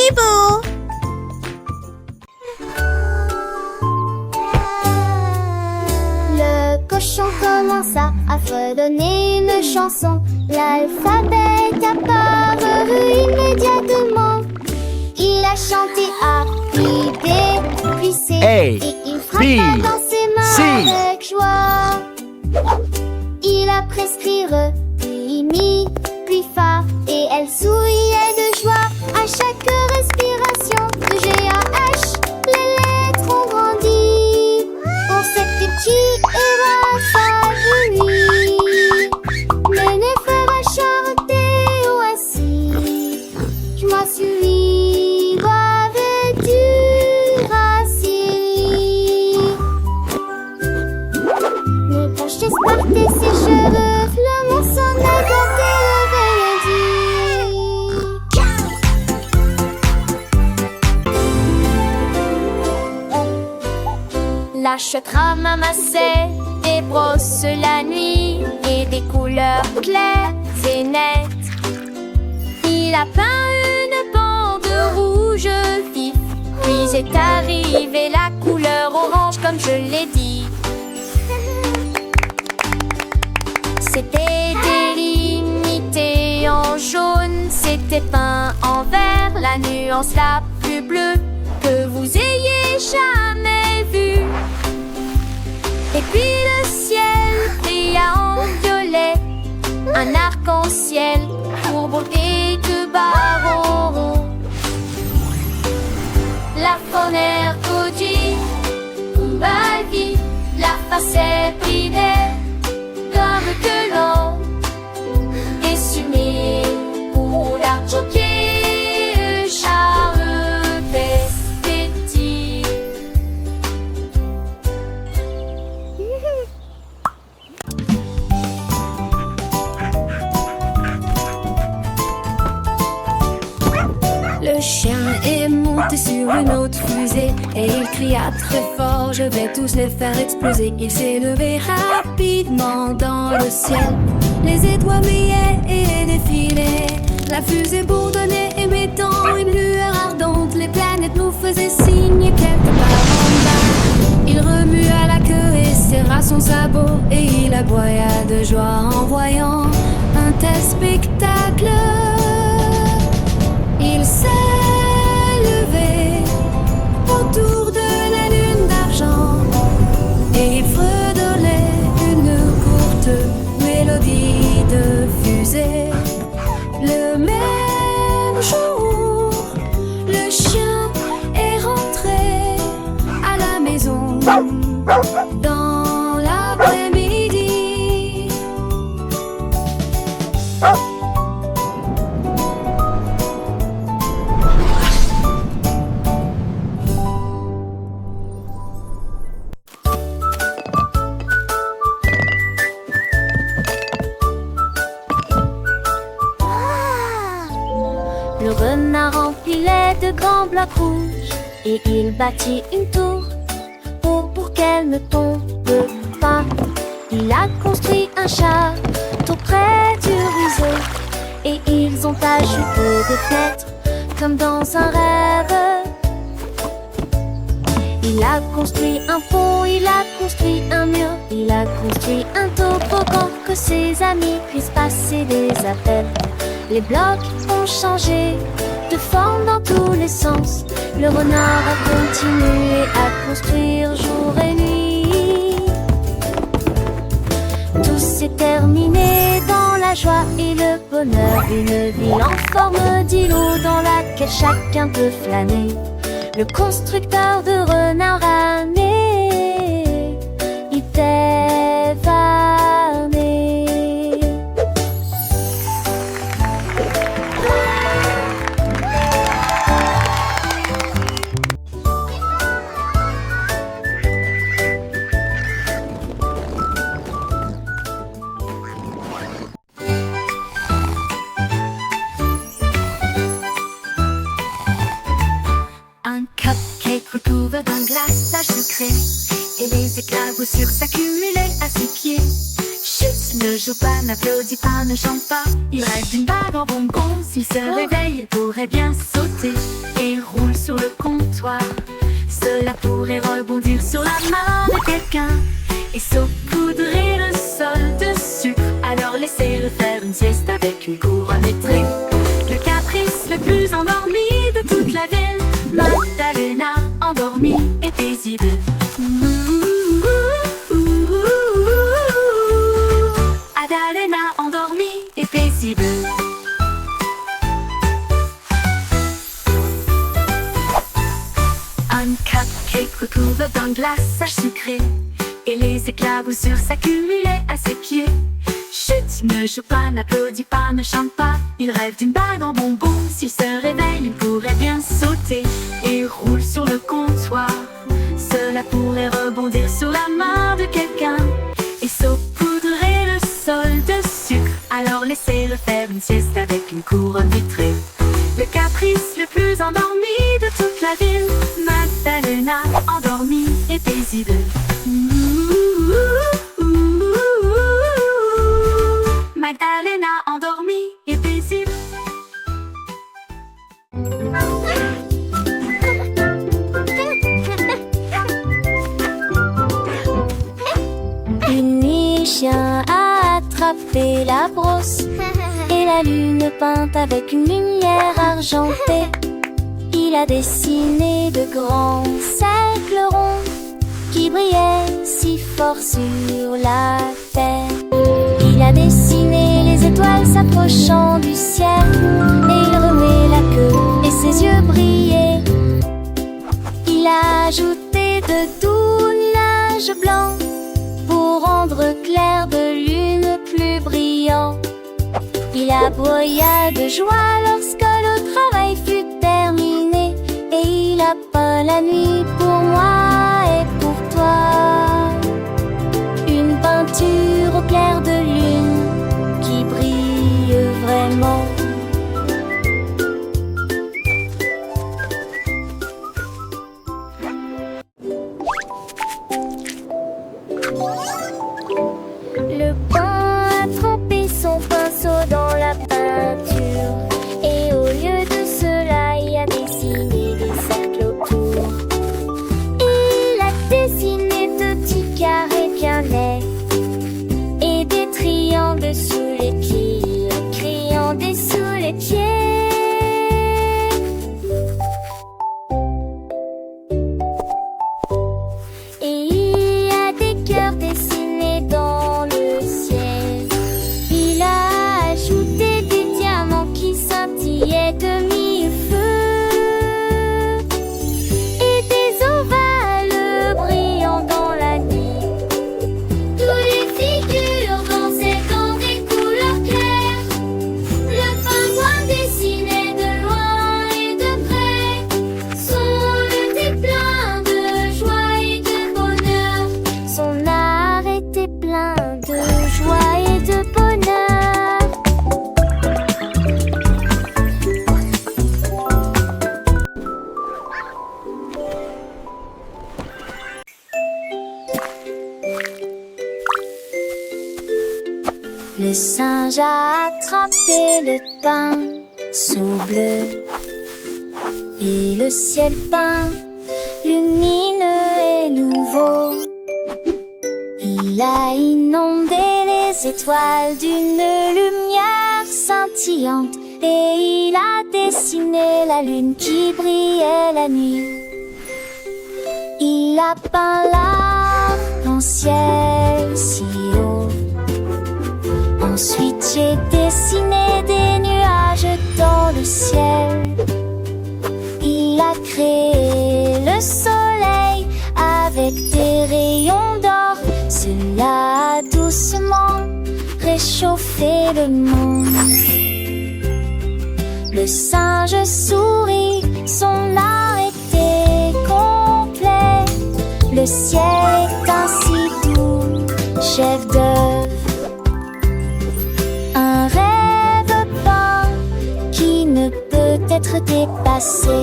Bibou. Le cochon commença à fredonner une chanson. L'alphabet apparut immédiatement. Il a chanté A, puis B, puis C. Et il frappa dans ses mains avec joie. Il a prescrit Re, puis Mi, puis Fa. Et elle souriait de joie à chaque respiration. De G à H, les lettres ont grandi. On s'était petit et va fallu. Le nez frère a charretté ou assis. Je m'en suis brave du racine. Le coche partait ses cheveux. Le mot s'en a gâté le La chouette ramassait des brosses la nuit et des couleurs claires et nettes. Il a peint une bande rouge vif, puis est arrivée la couleur orange comme je l'ai dit. C'était délimité en jaune, c'était peint en vert, la nuance la plus bleue que vous ayez jamais vue. Et puis le ciel brilla en violet, un arc-en-ciel pour beauté de baron. La faune codie, Kumbavi, la face est bridée comme que l'on essumé pour l'argent pied, charme petit. Le chien est monté sur une autre fusée et il cria très fort: je vais tous les faire exploser. Il s'est levé rapidement dans le ciel, les étoiles brillaient et défilaient. La fusée bourdonnait émettant une lueur ardente. Les planètes nous faisaient signe quelque part en bas. Il remua la queue et serra son sabot et il aboya de joie en voyant un tel spectacle. Il s'est levé autour de la lune d'argent et il fredonnait une courte mélodie de fusée. Le même jour, le chien est rentré à la maison dans l'après-midi. Le renard empilait de grands blocs rouges et il bâtit une tour pour qu'elle ne tombe pas. Il a construit un château près du ruisseau et ils ont ajouté des fenêtres comme dans un rêve. Il a construit un pont, il a construit un mur, il a construit un toboggan que ses amis puissent passer des appels. Les blocs ont changé de forme dans tous les sens. Le renard a continué à construire jour et nuit. Tout s'est terminé dans la joie et le bonheur. Une ville en forme d'îlot dans laquelle chacun peut flâner. Le constructeur de renard a né, il était varné. Un cupcake recouvert d'un glaçage sucré et les éclaboussures s'accumulaient à ses pieds. Chut, ne joue pas, n'applaudis pas, ne chante pas. Il reste une bague en bonbon. S'il se réveille, il pourrait bien sauter roule sur le comptoir. Cela pourrait rebondir sur la main de quelqu'un et saupoudrer le sol de sucre. Alors laissez-le faire une sieste avec une couronne étrique. Le caprice le plus endormi de toute la ville, Magdalena, endormie et paisible. Magdalena, endormie et paisible. Un cupcake recouvert d'un glaçage sucré et les éclaboussures s'accumulaient à ses pieds. Chut, ne joue pas, n'applaudis pas, ne chante pas. Il rêve d'une bague en bonbons. S'il se réveille, il pourrait bien sauter et roule sur le comptoir. Cela pourrait rebondir sur la main de quelqu'un et saupoudrer le sol de sucre. Alors laissez-le faire une sieste avec une couronne vitrée. Le caprice le plus endormi de toute la ville, Magdalena, endormie et paisible. Magdalena, endormie et paisible. Une nuit, chien a attrapé la brosse et la lune peinte avec une lumière argentée. Il a dessiné de grands cercles ronds qui brillaient si fort sur la terre. Il a dessiné les étoiles s'approchant du ciel et il remuait la queue et ses yeux brillaient. Il a ajouté de doux nuages blancs pour rendre clair de lune plus brillant. Il aboya de joie lorsque le travail fut terminé et il a peint la nuit pour moi et pour toi. Une peinture au clair de lune qui brille vraiment. Le pain a trempé son pinceau dans la peinture et au lieu de cela, il a dessiné des cercles autour. Il a dessiné de petits carrés bien nets et des triangles sous les pieds, un crayon dessous les pieds. Et il y a des cœurs dessinés dans le ciel. Il a ajouté des diamants qui scintillaient de mille feux et des ovales brillants dans la nuit. Toutes les figures dansaient dans des couleurs claires. Le pingouin dessinait de loin et de près. Son œil était plein de joie et de bonheur. Son art était plein de joie et de bonheur. Le singe a attrapé le pinceau bleu et le ciel peint lumineux et nouveau. Il a inondé les étoiles d'une lumière scintillante et il a dessiné la lune qui brillait la nuit. Il a peint l'arc-en-ciel si haut. Ensuite j'ai dessiné des nuages dans le ciel. Il a créé le soleil avec des rayons d'or. Cela a doucement réchauffé le monde. Le singe sourit, son art était complet. Le ciel est ainsi doux, chef d'œuvre. Un rêve peint qui ne peut être dépassé.